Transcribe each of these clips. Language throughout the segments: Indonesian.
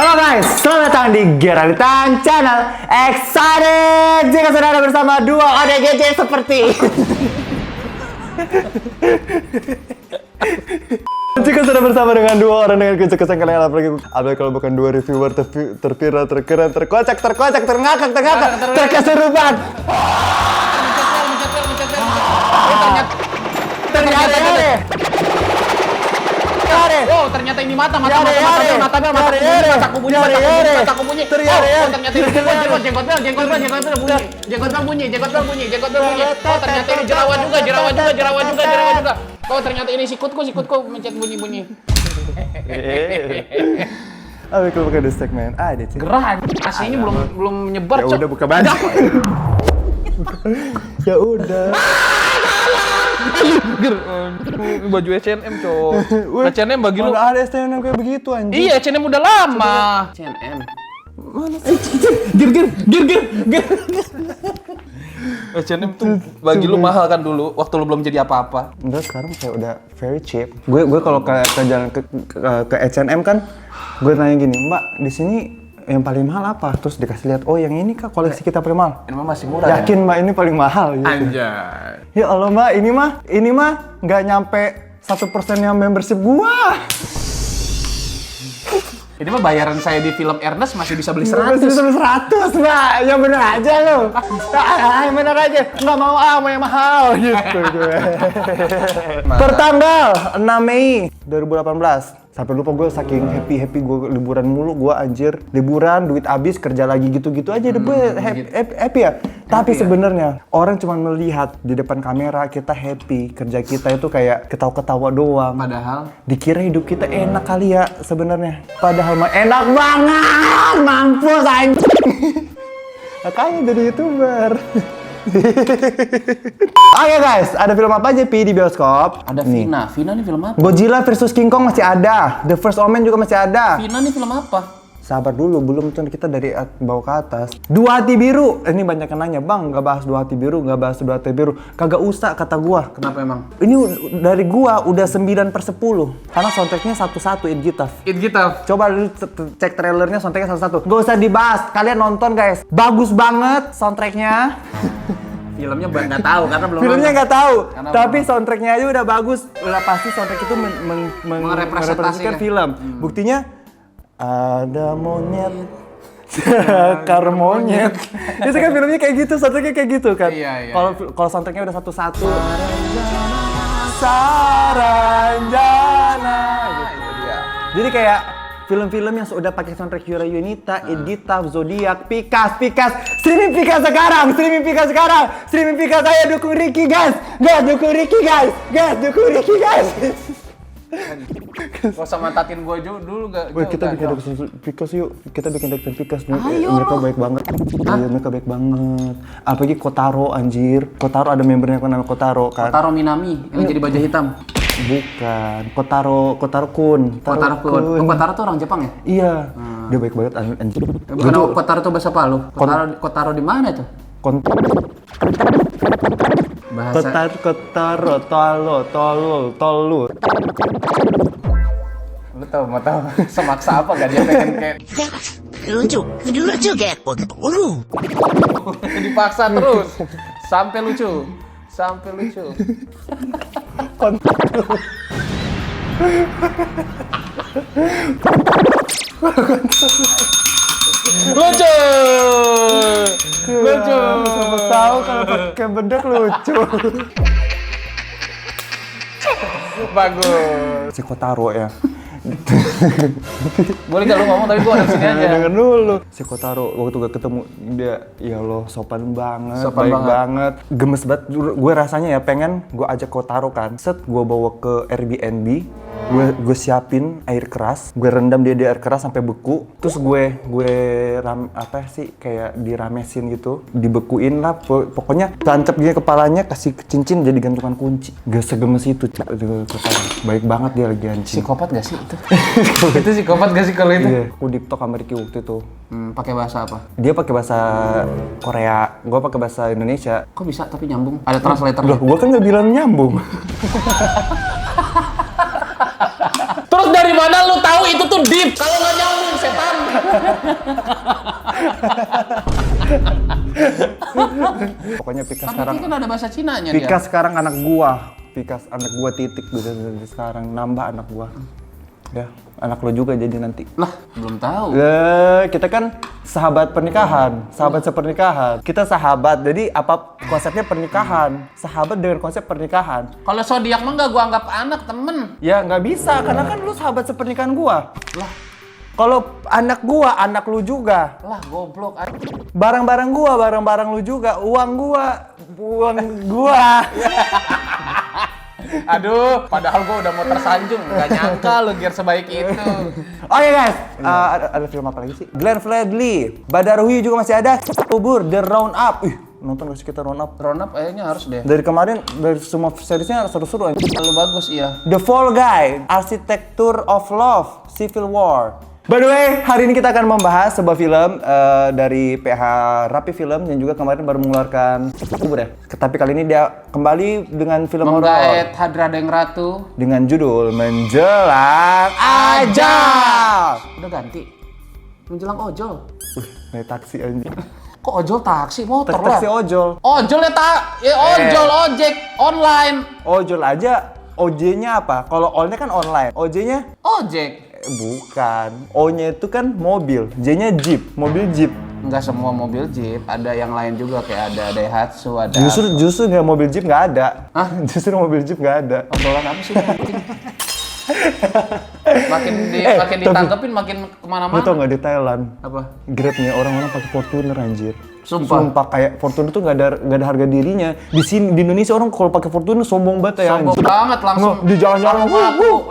Halo guys, selamat datang di Geralitan Channel. Excited jika sudah ada bersama dua ODGJ seperti jika sudah bersama dengan dua orang dengan kecekasan kalian, apalagi kalau bukan dua reviewer terviral, terkeren, terkocak, terngakak, terkeserupan. Oh, ternyata ini mata kubunya. Oh, ternyata ini jenggot bunyi. Oh, ternyata ini jerawat juga. Oh, ternyata ini sikutku mencet bunyi. Ayo kalau pakai the segmen, ada sih. Gerah, aslinya belum menyebar. Ya udah buka baju. Ya udah. Baju H&M, Cok. H&M bagi lu. Mana ada H&M kayak begitu anjing. Iya, H&M udah lama. H&M. Mana sih? Gir. H&M tuh bagi lu mahal kan dulu, waktu lu belum jadi apa-apa. Enggak, sekarang kayak udah very cheap. Gue kalau ke jalan ke H&M kan, gue nanya gini, Mbak, di sini yang paling mahal apa? Terus dikasih lihat, oh yang ini kak koleksi kita paling mahal. Ini mah masih murah. Yakin ya? Mbak ini paling mahal gitu. Anjay. Ya Allah Mbak, ini mah nggak nyampe 1% yang membership gua. Ini mah bayaran saya di film Ernest masih bisa beli 100. Masih bisa beli 100 Mbak, ya bener aja lu. Bener aja, nggak mau yang mahal gitu gue. Pertanggal 6 Mei 2018. Sampai lupa gue saking happy gue liburan mulu gue anjir. Liburan, duit habis, kerja lagi gitu-gitu aja deh gue happy ya. Tapi sebenarnya orang cuma melihat di depan kamera kita happy, kerja kita itu kayak ketawa-ketawa doang. Padahal dikira hidup kita enak kali ya sebenarnya. Padahal mah enak banget, mampus anjing. Makanya jadi YouTuber. Oke guys, ada film apa aja Pi di bioskop? ada Vina. Vina nih film apa? Godzilla vs King Kong masih ada. The First Omen juga masih ada. Vina nih film apa? Sabar dulu, belum tuh kita dari bawah ke atas. Dua Hati Biru. Ini banyak yang nanya, Bang, nggak bahas Dua Hati Biru, nggak bahas Dua Hati Biru. Kagak usah kata gua. Kenapa emang? Ini dari gua udah 9/10. Karena soundtracknya satu-satu in Gitaf. Coba lu cek trailernya, soundtracknya satu-satu. Gak usah dibahas, kalian nonton guys. Bagus banget soundtracknya. Filmnya nggak tahu karena belum. Filmnya nggak tahu, karena tapi soundtracknya aja udah bagus. Udah pasti soundtrack itu merepresentasikan film. Buktinya ada monyet, cakar monyet. Itu kan filmnya kayak gitu, soundtracknya kayak gitu kan. Iya. Kalau soundtracknya udah satu-satu. Saranjana. Gitu. Jadi kayak film-film yang sudah pakai soundtrack Yura Yunita, Edita, Zodiac, Pikas. Streaming Pikas sekarang. Streaming Pikas, ayo dukung Ricky guys. Dukung Ricky guys. Gak usah mantatin gue dulu gak. Woi, kita bikin Dr. Pikas yuk. Kita bikin Dr. Pikas. Ayo, mereka baik banget. Iya, mereka baik banget. Apalagi Kotaro anjir. Kotaro ada membernya yang namanya Kotaro kan. Kotaro Minami yang jadi baju hitam. Bukan. Kotaro Kun. Kotaro tuh orang Jepang ya? Iya. Dia baik banget anjir. Bukan Kotaro tuh bahasa Palu. Kotaro di mana tuh? Bahasa Kotaro, tolol. Lu mau tahu semaksa apa gak dia pengen kayak lucu kayak kontol. Dipaksa terus sampai lucu. Lucu. Sama tahu kalau pakai bedak lucu. Bagus. Si Kotaro ya. Boleh gak lu ngomong tapi gua ada sini aja. Dengar dulu. Si Kotaro waktu gue ketemu dia, ya Allah sopan banget, baik banget, gemes banget. Gue rasanya ya pengen gue ajak Kotaro kan. Gue bawa ke Airbnb, gue siapin air keras, gue rendam dia di air keras sampai beku. Terus gue kayak diramesin gitu, dibekuin lah. Pokoknya tancap gini kepalanya, kasih cincin jadi gantungan kunci. Gak segemes itu Kotaro. Baik banget dia lagi anjing. Psikopat gak sih itu? Itu psikopat gak sih kalau itu? Iya, aku di TikTok sama Ricky waktu itu. Pakai bahasa apa? Dia pakai bahasa Korea, gue pakai bahasa Indonesia. Kok bisa tapi nyambung? Ada translator? Loh, gue kan nggak bilang nyambung. Terus dari mana lu tahu itu tuh deep? Kalau nggak nyambung setan. Pokoknya Pika Tapi sekarang kan ada bahasa Cinanya Pika dia. sekarang anak gua. Pika anak gua titik dari sekarang nambah anak gua. Ya, anak lo juga jadi nanti. Lah, belum tahu. Kita kan sahabat pernikahan, sahabat sepernikahan. Kita sahabat, jadi apa konsepnya pernikahan? Sahabat dengan konsep pernikahan. Kalau zodiak mah nggak gua anggap anak, temen. Ya nggak bisa, karena kan lu sahabat sepernikahan gua. Lah, Kalau anak gua, anak lu juga. lah goblok. Barang-barang gua, barang-barang lu juga. Uang gua, uang gua. Aduh, padahal gua udah mau tersanjung. Gak nyangka lu gear sebaik itu. Oh ya guys, ada film apa lagi sih? Glenn Fredly, Badarwi juga masih ada. Kubur, The Roundup. Nonton gak sih kita Roundup? Ronap kayaknya harus deh. Dari kemarin, dari semua seriesnya seru-seru aja. Terlalu bagus, iya. The Fall Guy, Architecture of Love, Civil War. By the way, hari ini kita akan membahas sebuah film dari PH Rapi Film yang juga kemarin baru mengeluarkan Kubur ya. Tapi kali ini dia kembali dengan film horor Menggait Hadradeng Ratu. dengan judul Menjelang Ajal. Udah ganti. Menjelang ojol. Naik taksi aja. Kok ojol taksi motor lah? Taksi ojol. Ojol ya ojol, ojek, online. Ojol aja. OJ-nya apa? Kalau all-nya kan online. OJ-nya Ojek. bukan. O-nya itu kan mobil. J-nya jeep, mobil jeep. Enggak semua mobil Jeep, ada yang lain juga kayak ada Daihatsu, ada Justru nggak mobil jeep nggak ada. Hah? Justru mobil jeep nggak ada. obrolan apa sih? makin ditanggepin makin Lu tau kemana-mana. nggak di Thailand? Apa? Grabnya orang-orang pakai Fortuner anjir. Sumpah. Kayak Fortuner tuh nggak ada harga dirinya. Di sini di Indonesia orang kalau pakai Fortuner sombong banget ya. Sombong anjir. banget langsung Nggak, di jalan-jalan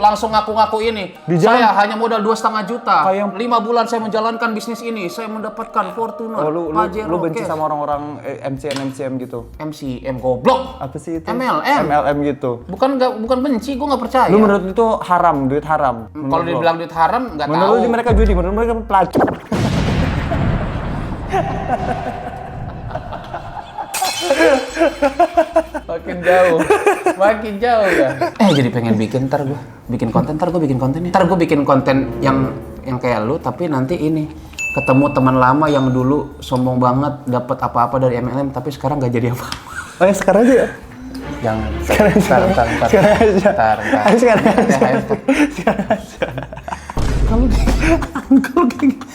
langsung ngaku ini. Di jalan- Saya hanya modal 2,5 juta. Kayak- 5 bulan saya menjalankan bisnis ini, saya mendapatkan Fortuner. Oh, lu Pajero, benci cash. sama orang-orang MCM gitu. MCM goblok. Apa sih itu? MLM. MLM gitu. Bukan benci, gua nggak percaya. Lu menurut itu haram, duit haram. Kalau dibilang duit haram nggak tahu. menurut lu mereka judi, menurut mereka pelacur. makin jauh ya. Jadi pengen bikin ntar gue bikin konten yang kayak lu, tapi nanti ini ketemu teman lama yang dulu sombong banget dapat apa-apa dari MLM tapi sekarang nggak jadi apa-apa. Oh ya sekarang aja ya? Jangan. Sekarang aja. Ntar. Sekarang aja. Ntar. Ayo sekarang aja. Ayo. Sekarang aja.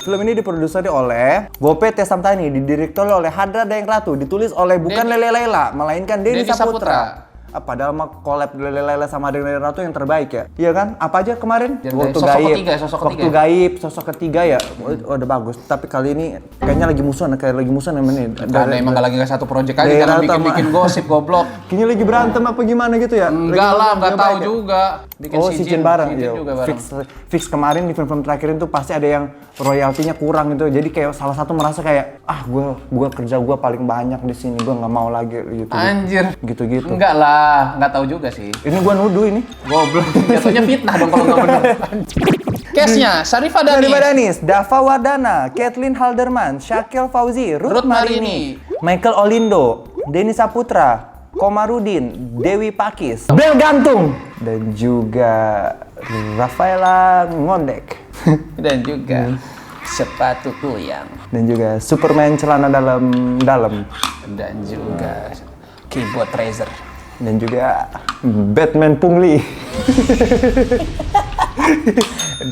Film ini diproduksi oleh Gope T. Samtani, didirektori oleh Hadradeng Ratu, ditulis oleh bukan Lele Laila, melainkan Denny Denny Saputra. Padahal mah collab Lele Laila sama Hadradeng Ratu yang terbaik ya. Iya kan? Apa aja kemarin? Sosok ketiga ya. Oh, udah bagus. Tapi kali ini kayaknya lagi musuhan yang ini. Ada emang nggak lagi satu project aja, jangan bikin gosip goblok. Kayaknya lagi berantem apa gimana gitu ya? Enggak lah, nggak tahu baik ya? juga. Bikin Season bareng. season Iya. juga bareng. Fix kemarin di film-film terakhir itu pasti ada yang royaltinya kurang gitu. Jadi kayak salah satu merasa kayak gua kerja gua paling banyak di sini, gua nggak mau lagi gitu. Anjir. Gitu-gitu. Enggak lah, nggak tahu juga sih. Ini gua nuduh ini. Goblok. Jatuhnya fitnah dong kalau nggak benar. Case-nya Syarifah Danis, Dava Wardana, Kathleen Halderman, Syakil Fauzi, Ruth Marini, Michael Olindo, Denny Saputra, Komarudin, Dewi Pakis, Bel Gantung, dan juga Rafaela Ngondek. dan juga sepatu kuyang Dan juga Superman celana dalam dan juga keyboard Razer dan juga Batman pungli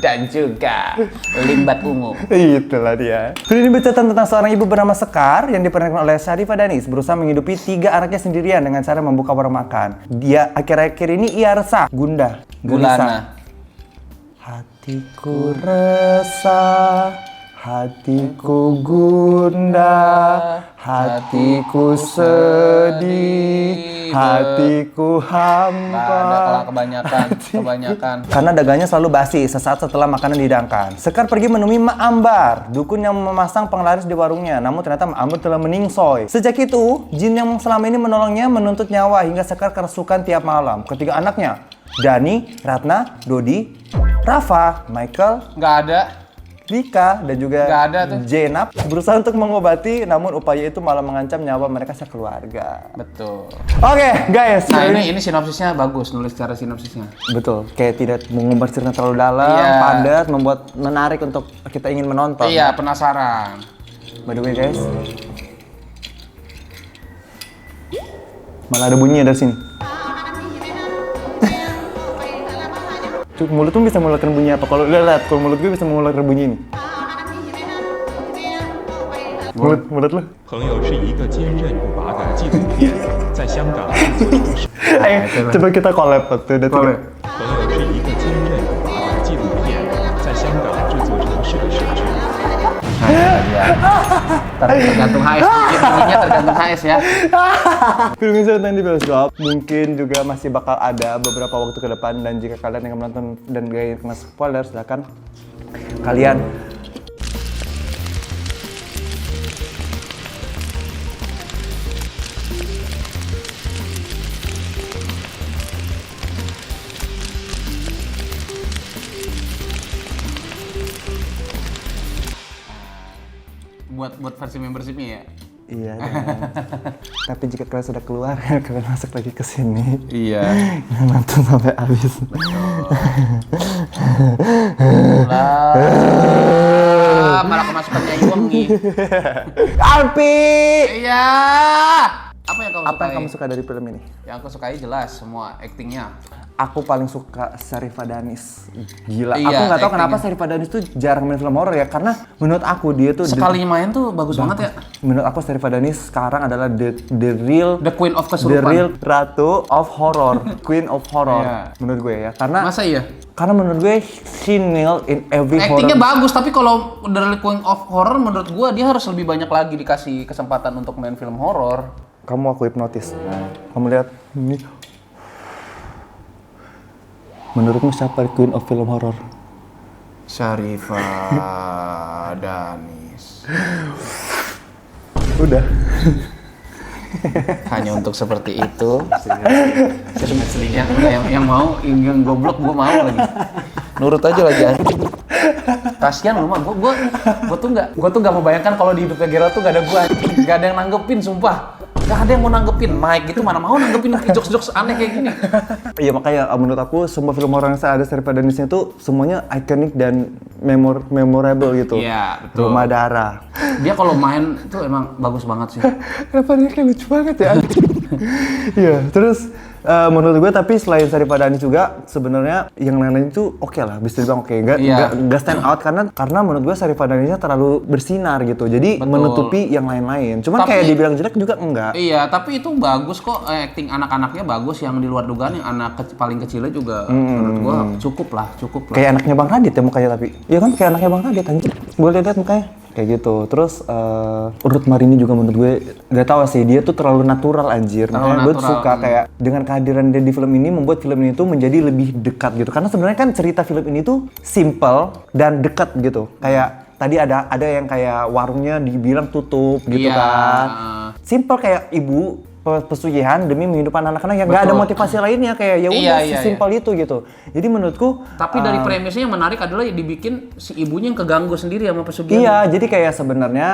dan juga limbat ungu. Itulah dia. Film ini bercerita tentang seorang ibu bernama Sekar yang diperankan oleh Syarifah Danis berusaha menghidupi 3 anaknya sendirian dengan cara membuka warung makan. Dia akhir-akhir ini ia resah, gundah, gelisah. Gulana. Hatiku resah, hatiku gundah, hatiku sedih, hatiku hampa. Ada kalau kebanyakan. Karena dagangnya selalu basi sesaat setelah makanan dihidangkan. Sekar pergi menemui Mak Ambar, dukun yang memasang penglaris di warungnya. Namun ternyata Mak Ambar telah meningsoy. Sejak itu, jin yang selama ini menolongnya menuntut nyawa hingga Sekar kerasukan tiap malam. Ketiga anaknya, Dani, Ratna, Dodi, Rafa, Michael, Nggak ada. Dika dan juga Nggak ada tuh. Jenab berusaha untuk mengobati, namun upaya itu malah mengancam nyawa mereka sekeluarga. Betul. Oke, guys. Nah ini sinopsisnya bagus, nulis secara sinopsisnya. Betul, kayak tidak mengumbar cerita terlalu dalam, Iya. padat, membuat menarik untuk kita ingin menonton. Iya, penasaran. By the way guys, malah ada bunyinya dari sini. Tuh, mulut tuh bisa mengeluarkan bunyi apa? Kalau lihat, kalau mulut gue bisa mengeluarkan bunyi ini. Mulut lo. 朋友是一个坚韧不拔的纪录片，在香港制作成事。 Coba kita collab tuh, udah tiga. 朋友是一个坚韧不拔的纪录片，在香港制作成事的设置。 Tergantung HS, filmnya tergantung HS ya. Film ini saya nonton di bioskop, mungkin juga masih bakal ada beberapa waktu ke depan, dan jika kalian yang menonton dan gak ingin kena spoiler, silakan kalian buat versi membershipnya ya. iya. Tapi jika kalian sudah keluar, kalian masuk lagi ke sini. Iya. Nonton sampai habis. Malah kemasukan Nyai Wangi. Alpi! Iya. Apa yang kamu Apa sukai? yang kamu suka dari film ini? Yang aku sukai jelas semua aktingnya. Aku paling suka Sharifah Danis. Gila, Iya, aku nggak tahu kenapa actingnya. Sharifah Danis tuh jarang main film horor ya, karena menurut aku dia tuh Sekali main tuh bagus banget ya. menurut aku Sharifah Danis sekarang adalah the real The Queen of the Kesurupan. real ratu of horror, queen of horror. Iya. Menurut gue ya, karena Masa iya? menurut gue she nail in every Aktingnya horror. bagus, tapi kalau dari Queen of Horror menurut gua dia harus lebih banyak lagi dikasih kesempatan untuk main film horor. Kamu aku hipnotis. Kamu lihat ini. Menurutmu siapa queen of film horror? Sharifah Danis. Udah. Hanya untuk seperti itu. Yang mau, yang goblok gua mau lagi. Nurut aja lagi. Kasian lu mah, gua tuh nggak membayangkan kalau di hidupnya Geralt tuh gak ada gua, gak ada yang nanggepin, sumpah. Gak ada yang mau nanggepin, Mike gitu mana mau nanggepin jokes-jokes aneh kayak gini. Iya makanya menurut aku semua film horor yang ada Sharifah Danisnya itu semuanya ikonik dan memorable gitu. Iya, betul. Rumah Darah. Dia kalau main tuh emang bagus banget sih. Kenapa dia kayak lucu banget ya? Iya, terus menurut gue tapi selain Sharifah Danis juga sebenarnya yang lain-lain itu oke lah, bisa dibilang oke. Nggak stand out karena menurut gue Sharifah Danisnya terlalu bersinar gitu. Jadi Betul. menutupi yang lain-lain. Cuma Tapi- kayak dibilang jelek juga enggak. Iya, tapi itu bagus kok, acting anak-anaknya bagus, yang di luar dugaan yang paling kecilnya juga menurut gua cukup lah. Kayak anaknya Bang Radit ya mukanya tapi. Iya kan kayak anaknya Bang Radit anjir. Gue lihat mukanya. Kayak gitu. Terus Ruth Marini juga menurut gue gak tahu sih, dia tuh terlalu natural anjir. Makanya gue natural. suka kayak dengan kehadiran dia di film ini membuat film ini tuh menjadi lebih dekat gitu. Karena sebenarnya kan cerita film ini tuh simple dan dekat gitu. Kayak tadi ada yang kayak warungnya dibilang tutup gitu Iya. kan. Simple kayak ibu pesugihan demi menghidupkan anak-anak yang nggak ada Betul. motivasi lainnya, kayak ya udah Iya. sesimpel itu gitu. Jadi menurutku Tapi dari premisnya yang menarik adalah dibikin si ibunya yang keganggu sendiri sama pesugihan. iya, jadi kayak sebenarnya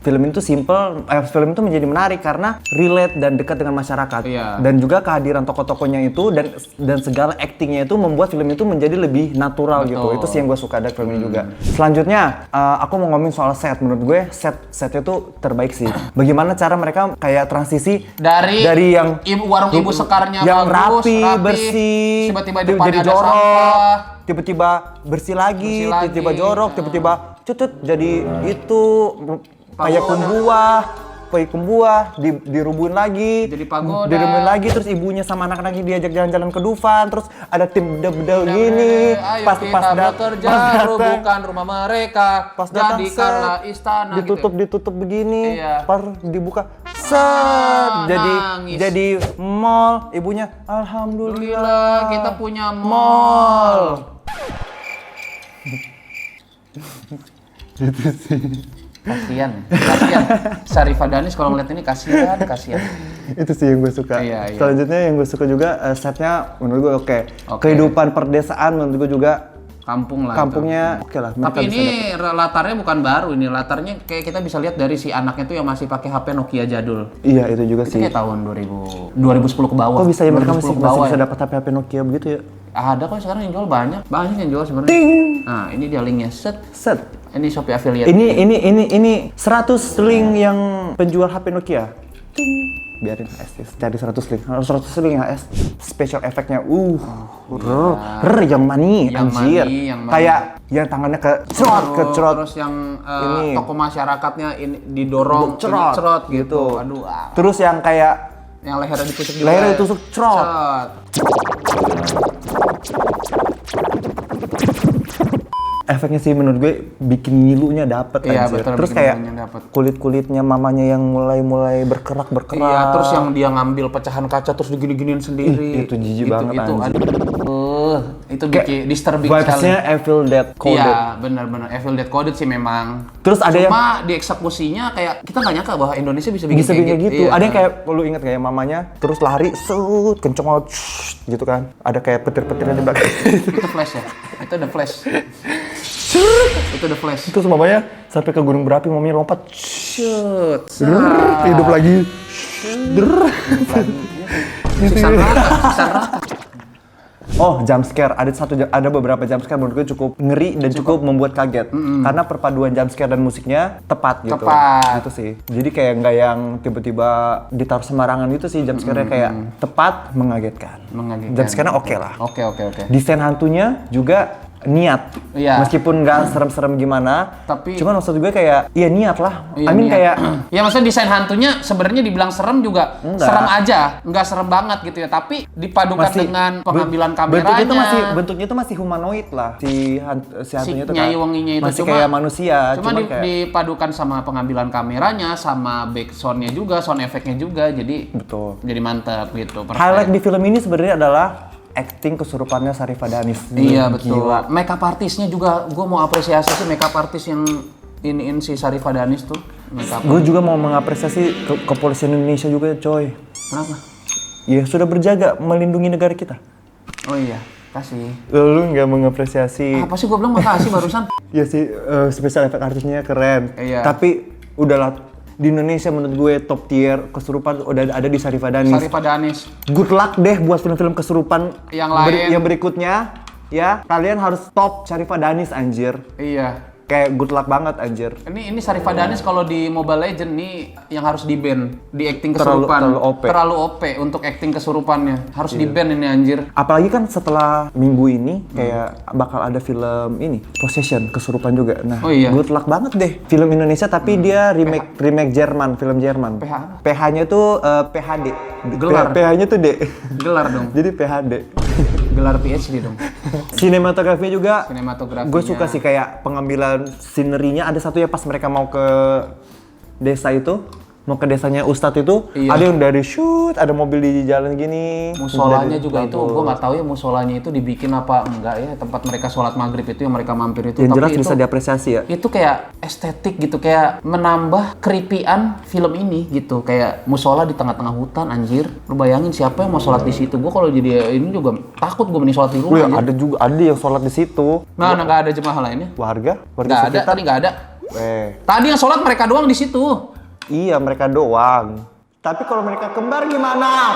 film itu simple, film itu menjadi menarik karena relate dan dekat dengan masyarakat. Iya. Dan juga kehadiran tokoh-tokohnya itu dan segala aktingnya itu membuat film itu menjadi lebih natural gitu. Itu sih yang gue suka dari film ini juga. Selanjutnya, aku mau ngomongin soal set. Menurut gue setnya tuh terbaik sih. Bagaimana cara mereka kayak transisi dari yang warung ibu sekarnya yang bagus, rapi, bersih, tiba-tiba depannya jadi ada jorok, sampah. tiba-tiba bersih lagi, tiba-tiba jorok, tiba-tiba cutut jadi itu kayak kumbuah, dirubuhin lagi, Jadi pagoda. dirubuhin lagi, terus ibunya sama anak-anaknya diajak jalan-jalan ke Dufan, terus ada tim bedel gini, Ayo pas kita datang, bekerja, rubuhkan rumah mereka, pas datang jadikanlah set, istana ditutup begini, Iya. par dibuka set, nangis. jadi mall, ibunya alhamdulillah Alhamdulillah kita punya mall. gitu sih. Kasian. Sharifah Danis kalau ngeliat ini kasian. Itu sih yang gue suka. Iya. Selanjutnya yang gue suka juga setnya menurut gue oke. Oke. Kehidupan perdesaan menurut gue juga Kampung lah. Kampungnya oke lah. mereka Tapi bisa ini latarnya bukan baru, ini latarnya kayak kita bisa lihat dari si anaknya tuh yang masih pakai HP Nokia jadul. dapat. Iya itu juga Itu sih. kayak tahun 2010 ke bawah. Kok bisa ya mereka 2010 masih ke bawah bisa ya? dapat HP Nokia begitu ya? Ada kok sekarang yang jual banyak yang jual sebenarnya. Ting. Nah, ini dia linknya set. Set. Ini Shopee affiliate. Ini 100 link yang penjual HP Nokia. Ting. Biarin HS, cari 100 link. Harus 100 link HS. Special efeknya, yang mani, Yang anjir. money, yang money. Kayak yang tangannya ke cerot. Terus yang Ini. toko masyarakatnya ini didorong Cerot. cerot gitu. Aduh, Terus yang kayak yang lehernya ditusuk juga. lehernya ya. ditusuk, cerot. Efeknya sih menurut gue bikin ngilunya dapet Iya, anjir. betul, Terus bikin kayak ngilunya dapet. kulit-kulitnya mamanya yang mulai berkerak. Iya, terus yang dia ngambil pecahan kaca terus digini-giniin sendiri. Itu jijik banget, itu, anjir. itu bikin disturbing Vibes-nya sekali. Evil Dead Coded. Iya, benar-benar Evil Dead Coded sih memang. Terus ada yang Cuma dieksekusinya kayak kita nggak nyangka bahwa Indonesia bisa bikin kayak gitu. Iya. Ada yang kayak lu ingat kayak mamanya terus lari kenceng banget gitu kan. Ada kayak petir-petirnya di belakang. Itu flash ya. Itu the flash. Itu the flash. Terus mamanya sampai ke gunung berapi, mamanya lompat. Shoot. Hidup lagi. Siksa neraka. Oh, jump scare. Ada beberapa jump scare menurut gue cukup ngeri dan cukup membuat kaget. Karena perpaduan jump scare dan musiknya tepat gitu. Tepat. Gitu sih. Jadi kayak nggak yang tiba-tiba ditaruh sembarangan itu sih jump scare-nya kayak tepat, mengagetkan. Jump scare-nya oke lah. Oke. Desain hantunya juga niat. Iya. Meskipun nggak serem-serem gimana, Tapi- cuman maksud gue kayak iya niat lah. Iya, I mean niat. kayak ya maksudnya desain hantunya sebenarnya dibilang serem juga Enggak. serem aja, nggak serem banget gitu ya. Tapi dipadukan dengan pengambilan kameranya. bentuknya itu masih humanoid lah si hantunya itu Nyai Wonginya itu masih cuma kayak manusia, cuma kayak dipadukan sama pengambilan kameranya, sama back sound-nya juga, sound efeknya juga, jadi betul. jadi mantap gitu. Highlight di film ini sebenarnya adalah acting kesurupannya Sharifah Danis. Iya betul. Gila. Makeup artisnya juga, gue mau apresiasi sih makeup artis yang iniin si Sharifah Danis tuh. Makeup. Gue juga mau mengapresiasi kepolisian Indonesia juga, coy. Kenapa? Ya sudah berjaga melindungi negara kita. Oh iya, kasih. Lu nggak mengapresiasi? Apa sih gue bilang makasih barusan? Ya sih, special effect artisnya keren. Iya. Tapi udahlah, di Indonesia menurut gue top tier kesurupan udah ada di Sharifah Danis. Sharifah Danis. Good luck deh buat film-film kesurupan Yang lain. yang berikutnya. Ya, kalian harus top Sharifah Danis anjir. Iya. Kayak good luck banget anjir. Ini Sharifah Danis kalau di Mobile Legend nih yang harus di-ban di acting Terlalu- kesurupan. terlalu OP. Terlalu OP untuk acting kesurupannya. Harus di-ban ini anjir. Apalagi kan setelah minggu ini kayak bakal ada film ini Possession kesurupan juga. Nah, Oh iya. good luck banget deh. Film Indonesia tapi dia remake Jerman, film Jerman. PH apa? PH-nya tuh PHD. Gelar. PH-nya tuh D. Gelar dong. Jadi PHD. Gelar PhD dong. Sinematografinya juga Sinematografinya. gue suka sih kayak pengambilan scenerinya. Ada satu ya pas mereka mau ke desa itu, mau ke desanya Ustadz itu, Iya. ada yang dari shoot, ada mobil di jalan gini. Musolanya Dari- juga itu, gue nggak tahu ya musolanya itu dibikin apa enggak ya, tempat mereka sholat maghrib itu yang mereka mampir itu. Yang Tapi jelas itu, bisa diapresiasi ya. itu kayak estetik gitu, kayak menambah creepy-an film ini gitu. Kayak musola di tengah-tengah hutan anjir. Lu bayangin siapa yang mau sholat di situ? Gue kalau jadi ini juga takut gue mending sholat di Oh rumah ya, anjir. ada juga ada yang sholat di situ. Nah, nggak ada jemaah lainnya. Warga Nggak ada, sekitar. tadi nggak ada. Tadi yang sholat mereka doang di situ. Iya, mereka doang. Tapi kalau mereka kembar gimana?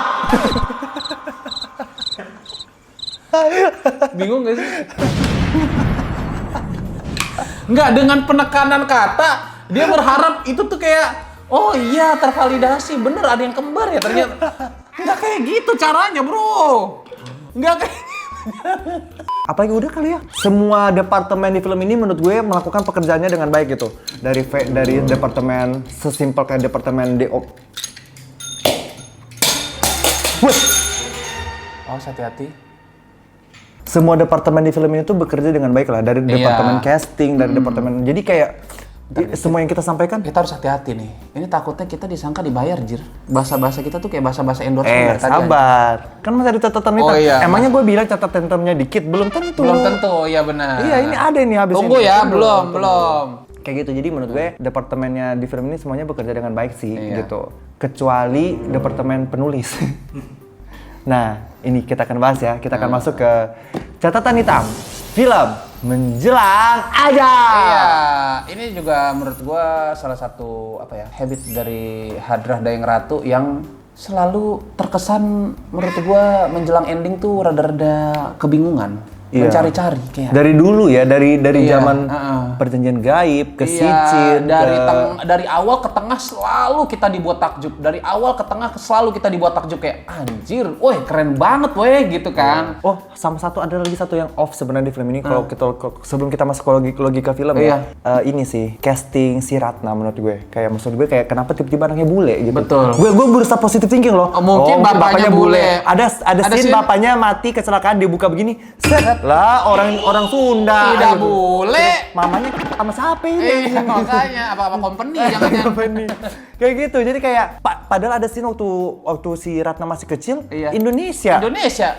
Bingung gak sih? Nggak, dengan penekanan kata, dia berharap itu tuh kayak, oh iya tervalidasi, bener ada yang kembar ya ternyata. Nggak kayak gitu caranya bro. Nggak kayak Apalagi udah kali ya. Semua departemen di film ini menurut gue melakukan pekerjaannya dengan baik gitu. Dari departemen sesimpel kayak departemen DO. Wih, Oh hati-hati. semua departemen di film ini tuh bekerja dengan baik lah. Dari Iya. departemen casting, dari departemen. Jadi kayak semua yang kita sampaikan. Kita harus hati-hati nih. Ini takutnya kita disangka dibayar jir. Bahasa-bahasa kita tuh kayak bahasa-bahasa endorsement dari tadi, anjir. Sabar. Kan masih ada catatan Oh, iya. Emangnya gue bilang catatan termnya dikit, belum tentu. Belum tentu, iya benar. Iya, ini ada nih habis Tunggu ini. ya, Tunggu. belum. Kayak gitu. Jadi menurut gue departemennya di film ini semuanya bekerja dengan baik sih Iya. gitu. Kecuali departemen penulis. Nah, ini kita akan bahas ya. Kita akan masuk ke catatan hitam. film Menjelang Aja. Iya, ini juga menurut gua salah satu habit dari Hadrah Dayang Ratu yang selalu terkesan menurut gua menjelang ending tuh rada-rada kebingungan. Iya. Mencari-cari kayak. Dari dulu ya, dari Iya, zaman Perjanjian Gaib ke Sicin, dari awal ke tengah selalu kita dibuat takjub. Dari awal ke tengah selalu kita dibuat takjub kayak anjir, woi keren banget woi gitu kan. Oh, sama ada lagi satu yang off sebenarnya di film ini. Kalau sebelum kita masuk ke logika film Iya. ya, ini sih casting si Ratna menurut gue. Kayak maksud gue kayak kenapa tiba-tiba anaknya bule gitu. Betul. Gue berusaha positive thinking loh. Mungkin bapaknya bule. Ada scene bapaknya mati kecelakaan dia buka begini. Set lah orang Sunda. Tidak gitu. bule. Mamanya sama siapa ini? Makanya apa company jangan-jangan. Kayak gitu. Jadi kayak padahal ada scene waktu si Ratna masih kecil, Iya. Indonesia.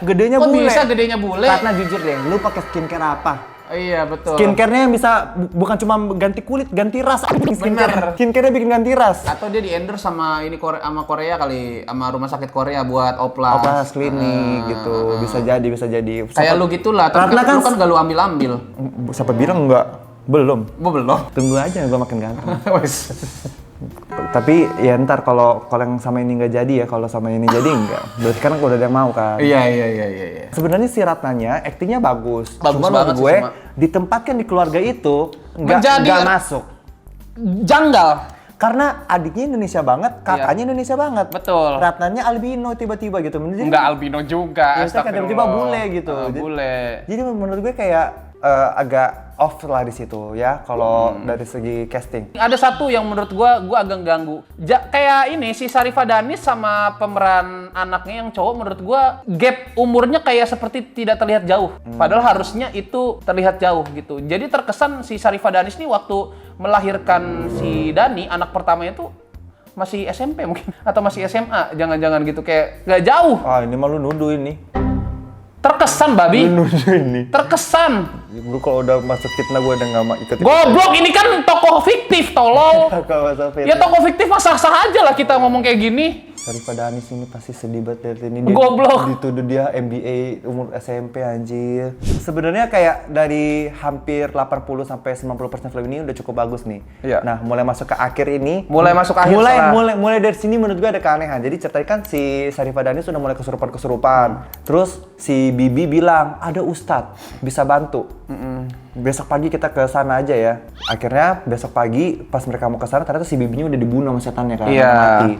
Gedenya Kok bule. bisa gedenya bule? Ratna jujur deh, lu pakai skincare apa? Iya betul. Skincare-nya yang bisa bukan cuma ganti kulit, ganti ras. Bener. Skincare-nya bikin ganti ras. Atau dia di endorse sama Korea kali, sama rumah sakit Korea buat oplas. Oplas klinik gitu. Bisa jadi. Kayak lu gitulah, tapi Ratna lu kan gak lu ambil-ambil. Siapa bilang enggak? Belum. Belum. Tunggu aja gua makin ganteng. Tapi ya ntar kalau yang sama ini nggak jadi ya, kalau sama ini jadi enggak. Berarti kan udah ada yang mau kan. Iya. Sebenarnya si Ratnanya aktingnya bagus. Bagus Cuma banget menurut sih, gue cuma ditempatkan di keluarga itu Menjadi nggak masuk. Janggal. Karena adiknya Indonesia banget, kakaknya Indonesia banget. Betul. Ratnanya albino tiba-tiba gitu. Jadi, Enggak albino juga. ya, saya kayak tiba-tiba bule gitu. Bule. Jadi menurut gue kayak agak off lah di situ ya kalau dari segi casting. Ada satu yang menurut gua agak ganggu. Kayak ini si Sharifah Danis sama pemeran anaknya yang cowok menurut gua gap umurnya kayak seperti tidak terlihat jauh. Padahal harusnya itu terlihat jauh gitu. Jadi terkesan si Sharifah Danis nih waktu melahirkan si Dani anak pertamanya itu masih SMP mungkin atau masih SMA, jangan-jangan gitu kayak nggak jauh. Ah ini malu nuduh ini. Terkesan babi. Nuduh ini. Terkesan. Gue kalau udah masuk fitnah gue udah nggak mau ikut. Goblok, ini kan tokoh fiktif, tolol. Kalau masuk fitnah. Ya tokoh fiktif mah sah-sah aja lah kita ngomong kayak gini. Sharifah Danis ini pasti sedih banget lihat ini. Goblok. Dituduh dia MBA umur SMP anjir. Sebenarnya kayak dari hampir 80 sampai 90% film ini udah cukup bagus nih. Iya. Nah, mulai masuk ke akhir ini. Mulai masuk akhir mulai dari sini menurut gue ada keanehan. Jadi ceritanya kan si Sharifah Danis sudah mulai kesurupan. Terus si Bibi bilang, "Ada ustadz bisa bantu." Besok pagi kita ke sana aja ya. Akhirnya besok pagi pas mereka mau ke sana ternyata si bibinya udah dibunuh sama setannya kan, Iya. mati.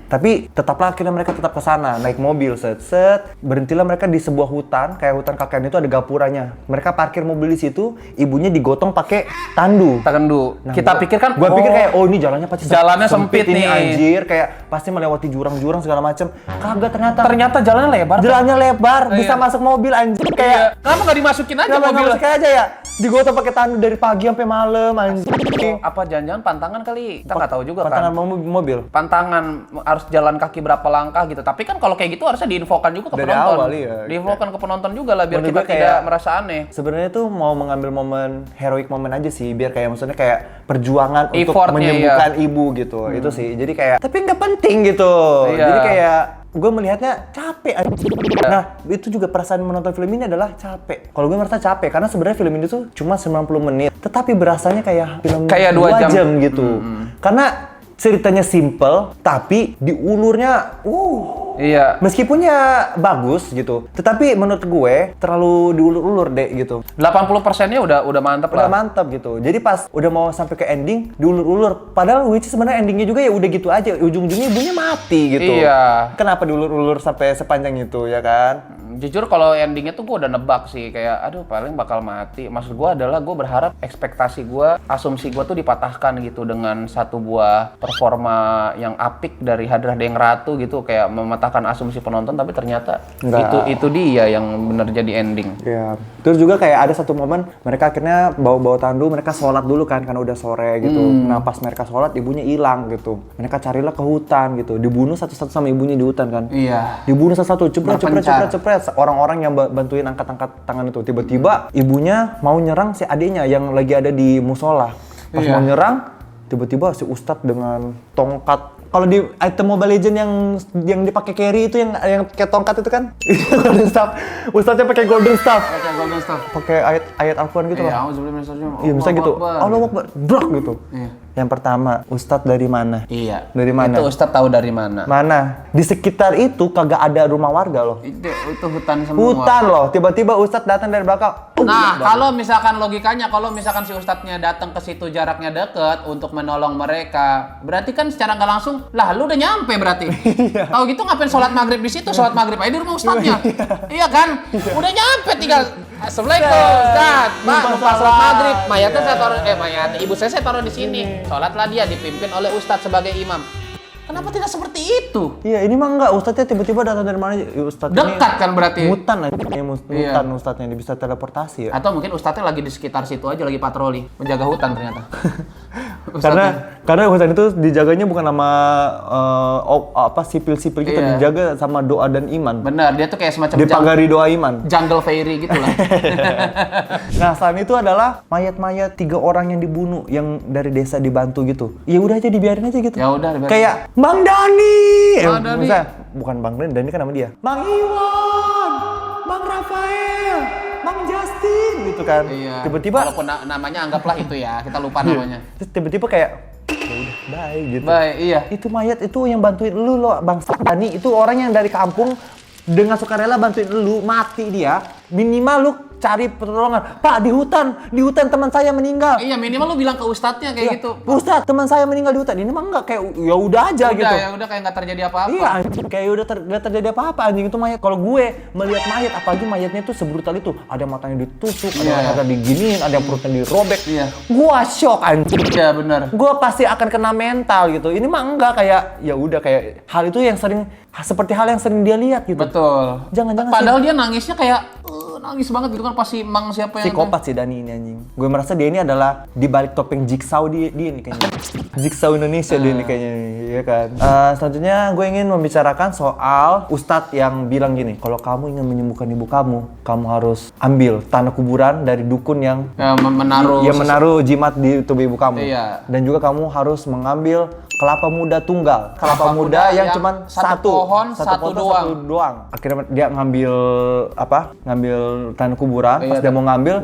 Tapi tetaplah akhirnya mereka tetap ke sana, naik mobil set. Berhentilah mereka di sebuah hutan, kayak hutan kakek itu ada gapuranya. Mereka parkir mobil di situ, ibunya digotong pakai tandu. Nah, kita pikir kan Gua pikir kayak ini jalannya pasti jalannya sempit ini nih. anjir, kayak pasti melewati jurang-jurang segala macam. Kagak ternyata jalannya lebar. jalannya lebar, bisa Iya. masuk mobil anjir kayak Kenapa nggak dimasukin aja kenapa nggak mobil? masuk aja ya? Digotong pakai tandu dari pagi sampai malam anjir. Apa jangan-jangan pantangan kali? Kita nggak tahu juga Pantangan kan. mobil. Pantangan harus jalan kaki berapa langkah gitu. Tapi kan kalau kayak gitu harusnya diinfokan juga ke Dari penonton. awal, iya. Diinfokan ke penonton juga lah biar Menurut kita gue kayak- tidak merasa aneh. Sebenarnya tuh mau mengambil momen heroik momen aja sih, biar kayak maksudnya kayak perjuangan untuk Effortnya, menyembuhkan ibu gitu. Itu sih. Jadi kayak tapi nggak penting gitu. Iya. Jadi kayak gue melihatnya capek anjir. Nah, itu juga perasaan menonton film ini adalah capek. Kalau gue merasa capek karena sebenarnya film ini tuh cuma 90 menit, tetapi berasanya kayak film Kayak 2 jam. gitu. Karena ceritanya simple, tapi diulurnya Iya. meskipun ya bagus gitu. Tetapi menurut gue terlalu diulur-ulur deh gitu. 80%-nya udah mantap Udah lah. mantap gitu. Jadi pas udah mau sampai ke ending diulur-ulur. Padahal which is sebenarnya endingnya juga ya udah gitu aja. Ujung-ujungnya ibunya mati gitu. Iya. Kenapa diulur-ulur sampai sepanjang itu ya kan? Jujur kalau endingnya tuh gue udah nebak sih kayak aduh paling bakal mati. Maksud gue adalah gue berharap ekspektasi gue, asumsi gue tuh dipatahkan gitu dengan satu buah performa yang apik dari Hadrah Dayang Ratu gitu kayak mematahkan asumsi penonton tapi ternyata Enggak. itu dia yang bener jadi ending. Ya. Terus juga kayak ada satu momen mereka akhirnya bawa tandu, mereka sholat dulu kan karena udah sore gitu. Nah pas mereka sholat ibunya hilang gitu. Mereka carilah ke hutan gitu. Dibunuh satu-satu sama ibunya di hutan kan. Iya. Dibunuh satu-satu, Berpencar. cepret. Orang-orang yang bantuin angkat-angkat tangan itu tiba-tiba ibunya mau nyerang si adiknya yang lagi ada di musola. Pas Iya. mau nyerang, tiba-tiba si ustadz dengan tongkat Kalau di item Mobile Legend yang dipakai carry itu yang kayak tongkat itu kan? Golden Staff. Ustadznya pakai Golden Staff. Pakai golden staff. Pakai ayat Al-Qur'an gitu Iya, loh. auzubillahi minasyaitonir Iya, bisa gitu. Akbar. Allahu Akbar. Brak gitu. Iya. Yang pertama, Ustadz dari mana? Iya. Dari mana? Itu Ustadz tahu dari mana? Mana? Di sekitar itu kagak ada rumah warga loh. Itu hutan semua. Hutan loh. Tiba-tiba Ustadz datang dari belakang. Nah, kalau misalkan logikanya, kalau misalkan si ustadznya datang ke situ jaraknya deket untuk menolong mereka, berarti kan secara nggak langsung, lah lu udah nyampe berarti. Tahu gitu ngapain sholat maghrib di situ? Sholat maghrib aja di rumah ustadznya. Iya kan? Udah nyampe tinggal. Assalamualaikum, Ustadz. Pak, lupa sholat maghrib. Mayatnya saya taruh, ibu saya taruh di sini. Sholatlah dia dipimpin oleh Ustadz sebagai imam. Kenapa tidak seperti itu? Iya, ini mah enggak. Ustadznya tiba-tiba datang dari mana? Ustadz Dekat kan berarti. Mutan aja. Iya. Mutan ustadznya. Dia bisa teleportasi ya. Atau mungkin ustadznya lagi di sekitar situ aja lagi patroli, menjaga hutan ternyata. Karena hutan itu dijaganya bukan sama sipil-sipil gitu, Iya. dijaga sama doa dan iman. Benar, dia tuh kayak semacam Dipagari doa iman. jungle fairy gitu lah. Nah, selain itu adalah mayat-mayat 3 orang yang dibunuh yang dari desa dibantu gitu. Ya udah aja dibiarin aja gitu. Ya udah, dibiarin. Kayak Bang Dani. Bang Dani. Maksudnya, bukan Bang Dani kan nama dia. Bang Iwan, Bang Rafael, Bang Justin gitu kan. Iya. Tiba-tiba walaupun namanya anggaplah itu ya, kita lupa namanya. terus tiba-tiba kayak ya udah baik gitu. Baik, iya. Itu mayat itu yang bantuin lu loh, Bang Dani. Itu orang yang dari kampung dengan sukarela bantuin lu, mati dia. Minimal lu cari pertolongan. Pak, di hutan teman saya meninggal. Iya, minimal lu bilang ke ustadznya kayak gitu. Ustaz, teman saya meninggal di hutan. Ini mah enggak, kayak ya udah aja Udah gitu. ya, udah kayak nggak terjadi apa-apa. Iya, anjing, kayak udah nggak terjadi apa-apa anjing itu mayat. Kalau gue melihat mayat, apalagi mayatnya itu sebrutal itu, ada matanya ditusuk, ada Iya. mata diginiin, ada yang perutnya dirobek. Iya. Gua shock anjing. Iya, benar. Gue pasti akan kena mental gitu. Ini mah enggak, kayak ya udah kayak hal itu yang seperti hal yang sering dia lihat gitu. Betul. Jangan-jangan Padahal dia nangisnya kayak nangis banget gitu kan pasti Mang siapa yang psikopat sih Dani ini anjing. Gue merasa dia ini adalah di balik topeng Jigsaw dia ini kayaknya. Jigsaw Indonesia dia ini kayaknya, ya kan. Selanjutnya gue ingin membicarakan soal Ustadz yang bilang gini, kalau kamu ingin menyembuhkan ibu kamu, kamu harus ambil tanah kuburan dari dukun yang menaruh jimat di tubuh ibu kamu. Iya. Dan juga kamu harus mengambil kelapa muda tunggal. Kelapa muda yang cuman satu pohon, satu doang. Akhirnya dia ngambil tanah kuburan. Pas Iya, dia mau ngambil,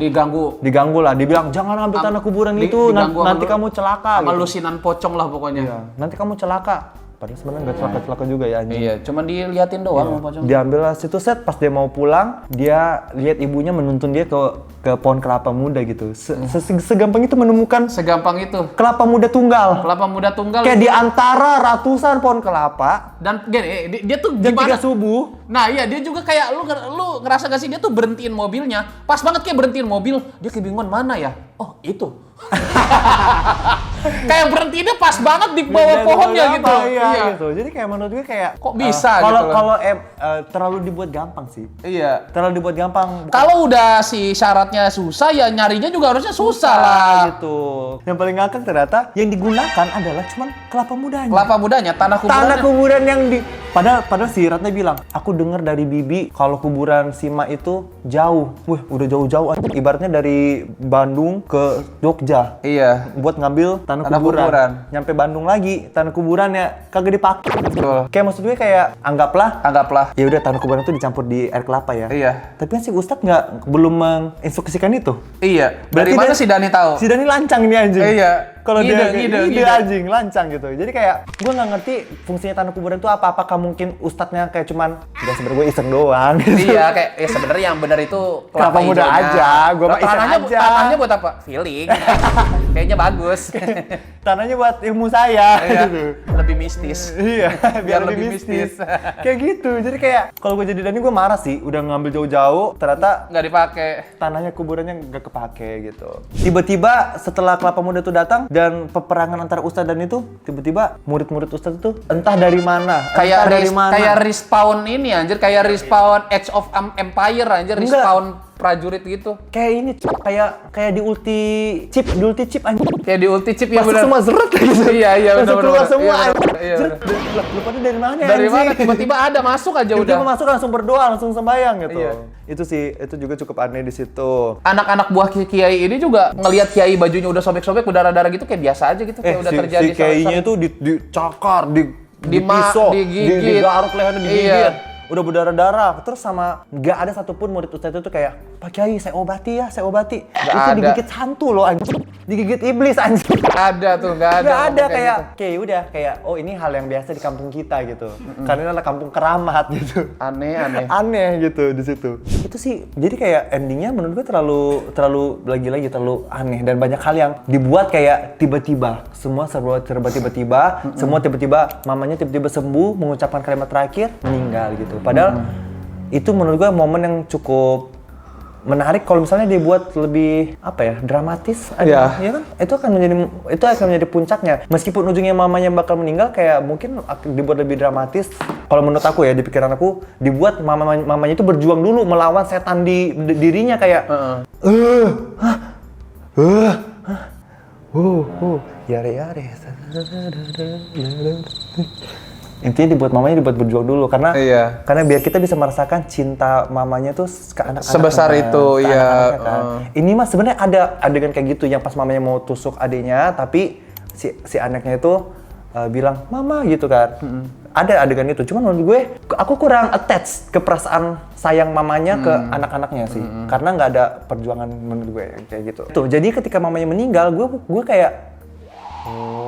diganggu lah. Dia bilang jangan ambil tanah kuburan itu, nanti kamu celaka. Sama Gitu. lusinan pocong lah pokoknya. Iya, nanti kamu celaka. Padahal sebenarnya nggak celaka-celaka juga ya anjing. Iya, cuman diliatin doang sama pocong. Diambil lah situ set, pas dia mau pulang, dia lihat ibunya menuntun dia ke pohon kelapa muda gitu. Segampang itu menemukan Segampang itu. kelapa muda tunggal. Kelapa muda tunggal. Kayak di antara ratusan pohon kelapa Dan gini, dia tuh jam gimana? 3 subuh. Nah iya, dia juga kayak lu ngerasa gak sih dia tuh berhentiin mobilnya. Pas banget kayak berhentiin mobil, dia kebingungan mana ya? Oh, itu. Kayak berhentinya pas banget di bawah pohonnya gitu. Iya, gitu. Jadi kayak menurut gue kayak Kok bisa kalau gitu loh. kalau terlalu dibuat gampang sih. Iya. Terlalu dibuat gampang. Kalau udah si syaratnya susah ya nyarinya juga harusnya susah lah. Gitu. Yang paling ngakak ternyata yang digunakan adalah cuman kelapa mudanya. Kelapa mudanya, tanah Tanah kuburannya. kuburan yang di padahal si Ratna bilang, aku dengar dari bibi kalau kuburan Sima itu jauh. Wih, udah jauh-jauh aja. Ibaratnya dari Bandung ke Jogja. Iya. Buat ngambil tanah Tanah kuburan. kuburan. Nyampe Bandung lagi, tanah kuburannya kagak dipakai. Betul. Kayak maksud gue kayak anggaplah Anggaplah. ya udah tanah kuburan itu dicampur di air kelapa ya. Iya. Tapi kan si Ustadz belum menginstruksikan itu. Iya. Berarti Dari mana dia- si Dani tahu? Si Dani lancang ini anjing. Iya. Kalau dia Ide. anjing lancang gitu. Jadi kayak gue nggak ngerti fungsinya tanah kuburan itu apa. Apakah mungkin ustadznya kayak cuman udah sebenarnya gue iseng doang. Iya, kayak ya sebenarnya yang benar itu Kelapa muda hijaunya. aja, gua mah iseng aja. Tanahnya buat apa? Feeling. Kayaknya bagus. Tanahnya buat ilmu saya. Iya. Gitu. Lebih mistis. Iya, biar lebih mistis. Kayak gitu. Jadi kayak kalau gue jadi Dani gue marah sih. Udah ngambil jauh-jauh, ternyata Nggak dipakai. tanahnya kuburannya nggak kepake gitu. Tiba-tiba setelah kelapa muda itu datang dan peperangan antara ustadz dan itu, tiba-tiba murid-murid ustadz itu entah dari mana, Kayak respawn ini anjir, kayak respawn Age of Empire anjir, Enggak. respawn prajurit gitu. kayak ini kayak di ulti chip anjing. Kayak di ulti chip ya Masuk benar. semua zeret gitu. Iya, Langsung benar. keluar semua. Iya, Iya, Zret, lu pada dari mana ya? Dari mana tiba-tiba ada masuk aja udah. Tiba-tiba masuk langsung berdoa, langsung sembahyang gitu. Iya. Itu sih, itu juga cukup aneh di situ. Anak-anak buah kiai ini juga ngelihat kiai bajunya udah sobek-sobek, berdarah-darah gitu kayak biasa aja gitu, kayak udah terjadi. Si kiainya itu dicakar, dipisau, digigit. digaruk lehernya, digigit. Iya. Udah berdarah-darah. Terus sama nggak ada satupun murid ustadz itu kayak, Pak Kiai saya obati ya, saya obati. Nggak itu ada. digigit hantu loh anjing. Digigit iblis anjing. Ada tuh, nggak ada. Nggak ada ngomong kayak, gitu. kayak udah kayak, oh ini hal yang biasa di kampung kita gitu. Karena ini adalah kampung keramat gitu. Aneh. Aneh gitu di situ. Itu sih jadi kayak endingnya menurut gue terlalu lagi-lagi terlalu aneh dan banyak hal yang dibuat kayak tiba-tiba. Semua serba tiba-tiba, semua tiba-tiba mamanya tiba-tiba sembuh, mengucapkan kalimat terakhir, meninggal gitu. Padahal itu menurut gue momen yang cukup menarik kalau misalnya dibuat lebih apa ya, dramatis aja, ya kan? Itu akan menjadi puncaknya. Meskipun ujungnya mamanya bakal meninggal, kayak mungkin dibuat lebih dramatis. Kalau menurut aku ya, di pikiran aku dibuat mamanya itu berjuang dulu melawan setan di dirinya kayak yare. Intinya dibuat berjuang dulu karena biar kita bisa merasakan cinta mamanya tuh ke anak-anak sebesar itu, iya. kan. Ini mah sebenarnya ada adegan kayak gitu yang pas mamanya mau tusuk adiknya, tapi si anaknya itu bilang mama gitu kan. Ada adegan itu, cuman menurut gue aku kurang attach ke perasaan sayang mamanya ke anak-anaknya sih, karena nggak ada perjuangan menurut gue kayak gitu. Tuh, jadi ketika mamanya meninggal, gue kayak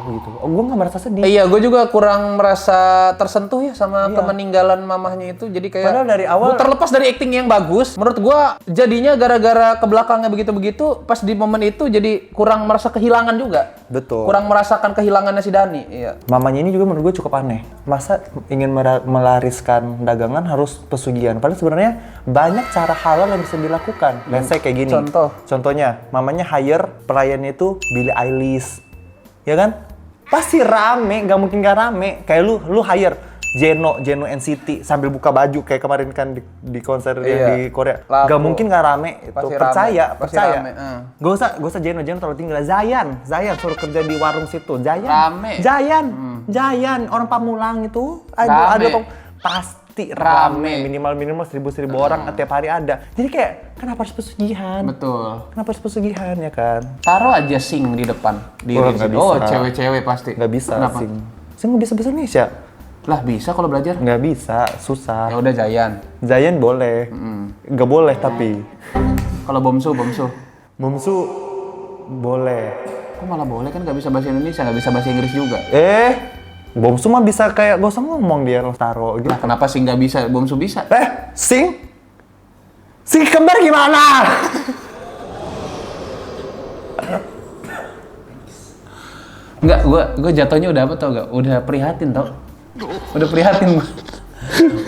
gitu. Gue nggak merasa sedih. Iya, gue juga kurang merasa tersentuh ya sama kemeninggalan mamahnya itu. Jadi kayak padahal dari awal terlepas dari acting yang bagus, menurut gue jadinya gara-gara ke belakangnya begitu-begitu, pas di momen itu jadi kurang merasa kehilangan juga. Betul. Kurang merasakan kehilangannya si Dani. Iya. Mamanya ini juga menurut gue cukup aneh. Masa ingin melariskan dagangan harus pesugihan? Padahal sebenarnya banyak cara halal yang bisa dilakukan. Let's say kayak gini. Contohnya, mamanya hire pelayannya itu Billie Eilish. Ya kan? Pasti rame, nggak mungkin nggak rame. Kayak lu hire Jeno NCT sambil buka baju kayak kemarin kan di konser yang di Korea. Nggak mungkin nggak rame itu. Pasti Percaya. rame. Gak usah Jeno terlalu tinggi. Zayan suruh kerja di warung situ. Rame. Zayan orang Pamulang itu ada pasti rame. Minimal 1.000 orang tiap hari ada. Jadi kayak kenapa harus pesugihan? Betul. Kenapa harus pesugihan ya kan? Taruh aja Sing di depan. Nggak bisa. Cewek-cewek pasti. Nggak bisa. Kenapa? Sing nggak bisa bahasa Indonesia. Lah bisa kalau belajar. Nggak bisa, susah. Ya udah Zayan. Zayan boleh. Nggak boleh tapi. Kalau Bomsu. Bomsu boleh. Kok malah boleh, kan nggak bisa bahasa Indonesia, nggak bisa bahasa Inggris juga. Bomsu mah bisa kayak gak usah ngomong dia taro gitu. Nah, kenapa Sing nggak bisa, Bomsu bisa? Sing kembar gimana? Enggak, gue jatuhnya udah apa tau gak? Udah prihatin tau? Udah prihatin gue.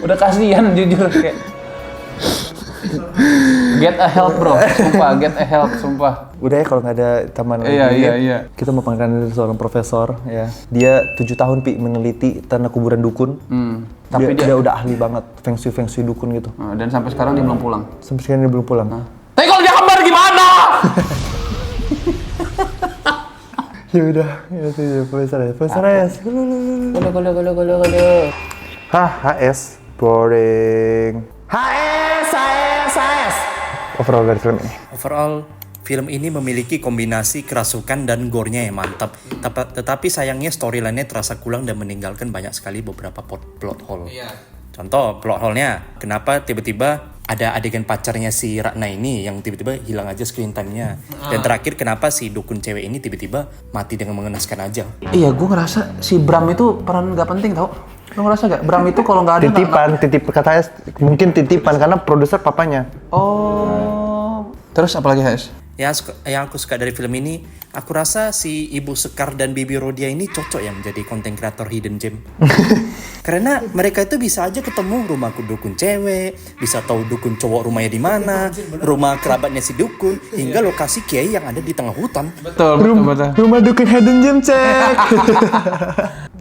Udah kasihan jujur kayak. Get a help bro, sumpah. Udah ya kalau nggak ada teman lagi. Iya. Kita mau panggilkan dari seorang profesor ya. Dia 7 tahun meneliti tanah kuburan dukun. Tapi dia udah ahli banget feng shui dukun gitu. Dan sampai sekarang dia belum pulang. Sampai sekarang dia belum pulang. Tapi kalau dia kembar gimana? Ya udah, Profesor S. Golo. HS boring. HS. Overall dari film ini. Overall, film ini memiliki kombinasi kerasukan dan gore-nya yang mantap. Tetapi sayangnya storyline-nya terasa kurang dan meninggalkan banyak sekali beberapa plot hole. Contoh, plot hole-nya, kenapa tiba-tiba ada adegan pacarnya si Ratna ini yang tiba-tiba hilang aja screen time-nya. Dan terakhir, kenapa si dukun cewek ini tiba-tiba mati dengan mengenaskan aja. Iya, gue ngerasa si Bram itu peran nggak penting tau. Lo ngerasa gak? Bram itu kalau nggak ada titip katanya mungkin titipan karena produser papanya. Oh. Terus apalagi HS? Yang aku suka dari film ini, aku rasa si Ibu Sekar dan Bibi Rodia ini cocok ya menjadi konten kreator hidden gem. Karena mereka itu bisa aja ketemu rumah dukun cewek, bisa tahu dukun cowok rumahnya di mana, rumah kerabatnya si dukun, hingga lokasi kiai yang ada di tengah hutan. Betul. Rumah dukun hidden gem cek.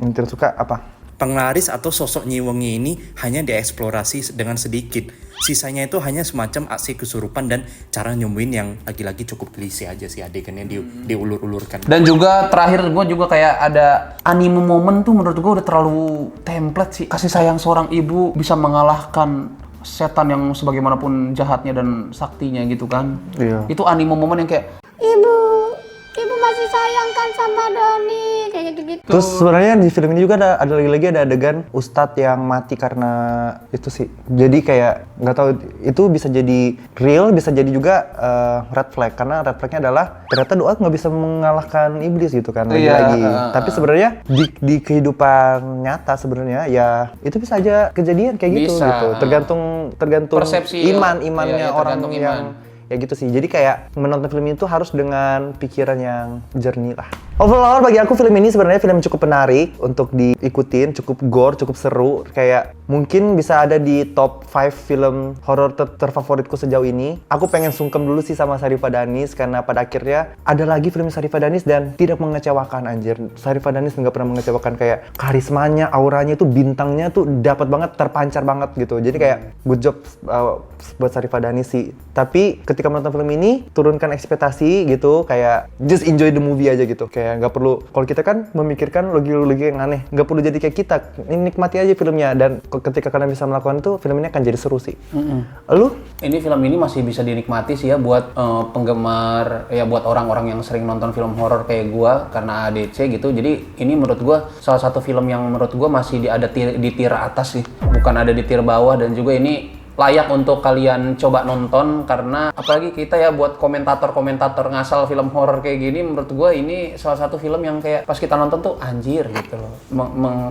Yang tersuka apa? Penglaris atau sosok Nyi Wengi ini hanya dieksplorasi dengan sedikit. Sisanya itu hanya semacam aksi kesurupan dan cara nyembuhin yang lagi-lagi cukup klise aja sih adegannya diulur-ulurkan. Dan juga terakhir gue juga kayak ada anime momen tuh menurut gue udah terlalu template sih. Kasih sayang seorang ibu bisa mengalahkan setan yang sebagaimanapun jahatnya dan saktinya gitu kan. Iya. Itu anime momen yang kayak Ibu masih sayang kan sama Doni kayak gitu. Terus sebenarnya di film ini juga ada lagi-lagi ada adegan Ustadz yang mati karena itu sih. Jadi kayak nggak tahu itu bisa jadi real, bisa jadi juga red flag karena red flagnya adalah ternyata doa nggak bisa mengalahkan iblis gitu kan lagi-lagi. Tapi sebenarnya di kehidupan nyata sebenarnya ya itu bisa aja kejadian kayak gitu Bisa. gitu. Tergantung Persepsi imannya iya, orang tergantung yang ya gitu sih. Jadi kayak menonton film itu harus dengan pikiran yang jernih lah. Overall bagi aku film ini sebenarnya film yang cukup menarik untuk diikutin, cukup gore, cukup seru. Kayak mungkin bisa ada di top 5 film horor terfavoritku sejauh ini. Aku pengen sungkem dulu sih sama Sharifah Danis karena pada akhirnya ada lagi film Sharifah Danis dan tidak mengecewakan anjir. Sharifah Danis nggak pernah mengecewakan, kayak karismanya, auranya itu, bintangnya tuh dapat banget, terpancar banget gitu. Jadi kayak good job buat Sharifah Danis sih. Tapi ketika menonton film ini turunkan ekspektasi gitu, kayak just enjoy the movie aja gitu. Kayak nggak perlu, kalau kita kan memikirkan logika yang aneh, nggak perlu jadi kayak kita. Ini nikmati aja filmnya dan ketika kalian bisa melakukan itu, film ini akan jadi seru sih. Lu? ini film ini masih bisa dinikmati sih ya buat penggemar ya, buat orang-orang yang sering nonton film horor kayak gua karena ADC gitu. Jadi ini menurut gua salah satu film yang menurut gua masih di tier atas sih, bukan ada di tier bawah. Dan juga ini layak untuk kalian coba nonton karena apalagi kita ya buat komentator ngasal film horor kayak gini, menurut gue ini salah satu film yang kayak pas kita nonton tuh anjir gitu loh,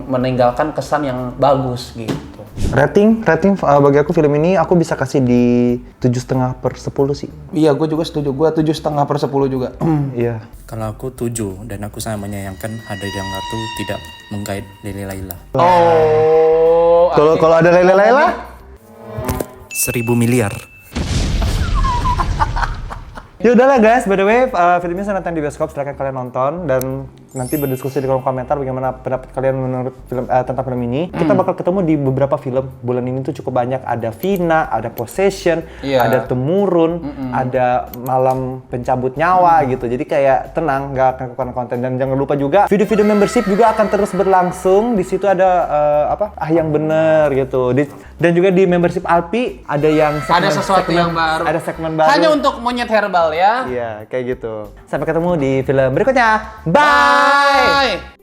meninggalkan kesan yang bagus gitu. Rating bagi aku film ini aku bisa kasih di 7,5/10 sih. Iya, gue juga setuju. Gue 7,5/10 juga. Iya. Kalau aku 7 dan aku sangat menyayangkan Hada Dangga tuh tidak menggait Lele Laila. Oh. Kalau ada Lele Laila? 1000 miliar. Ya udahlah guys, by the way, filmnya sudah tayang di bioskop, silahkan kalian nonton dan nanti berdiskusi di kolom komentar bagaimana pendapat kalian menurut film tentang film ini. Kita bakal ketemu di beberapa film bulan ini tuh cukup banyak. Ada Vina, ada Possession, ada Temurun, ada Malam Pencabut Nyawa gitu. Jadi kayak tenang, nggak akan kekurangan konten. Dan jangan lupa juga video-video membership juga akan terus berlangsung. Di situ ada yang bener gitu. Dan juga di membership Alpi ada yang Ada sesuatu yang baru. Ada segmen baru. Hanya untuk monyet herbal ya. Iya, kayak gitu. Sampai ketemu di film berikutnya. Bye! Bye.